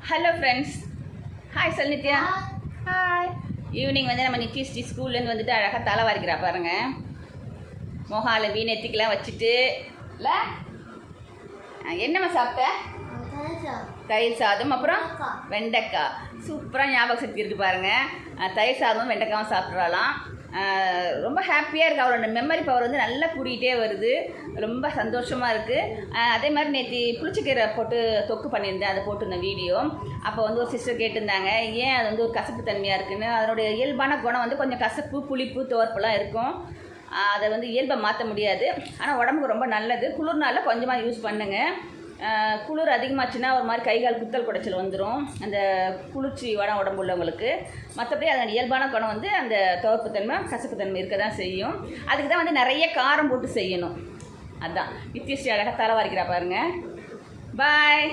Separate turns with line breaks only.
Hello friends, hi சொல் Nithya. Hi. Evening வந்து நம்ம நித்யஸ்ரீ ஸ்கூல்லேருந்து வந்துட்டு அழகாக தலை வாரிக்கிறா பாருங்க. மொஹால வீணெத்திக்கெலாம் வச்சுட்டு இல்லை என்னம்மா சாப்பிட்ட? தயிர் சாதம், அப்புறம் வெண்டைக்காய். சூப்பராக ஞாபக சக்தி இருக்குது பாருங்கள். தயிர் சாதமும் வெண்டைக்காவும் சாப்பிட்றாலாம். ரொம்ப ஹாப்பியாக இருக்குது. அவளோட மெமரி பவர் வந்து நல்லா கூடிகிட்டே வருது. ரொம்ப சந்தோஷமாக இருக்குது. அதே மாதிரி நேற்று புளிச்சக்கீரை போட்டு தொக்கு பண்ணியிருந்தேன், அதை போட்டிருந்தேன் வீடியோ. அப்போ வந்து ஒரு சிஸ்டர் கேட்டிருந்தாங்க, ஏன் அது வந்து ஒரு கசப்பு தன்மையாக இருக்குதுன்னு. அதனுடைய இயல்பான குணம் வந்து கொஞ்சம் கசப்பு, புளிப்பு, துவர்ப்புலாம் இருக்கும். அதை வந்து இயல்பை மாற்ற முடியாது. ஆனால் உடம்புக்கு ரொம்ப நல்லது. குளிர்னால கொஞ்சமாக யூஸ் பண்ணுங்கள். குளிர் அதிகமாச்சுன்னா ஒரு மாதிரி கை கால் குத்தல் குடைச்சல் வந்துடும், அந்த குளிர்ச்சி உடம்பு உள்ளவங்களுக்கு. மற்றபடி அதன் இயல்பான குணம் வந்து அந்த துவர்ப்புத்தன்மை, கசப்புத்தன்மை இருக்க தான் செய்யும். அதுக்கு தான் வந்து நிறைய காரம் போட்டு செய்யணும். அதுதான் நித்யஸ்ரீ அழகாக தலை வாரிக்கிறா பாருங்கள். பாய்.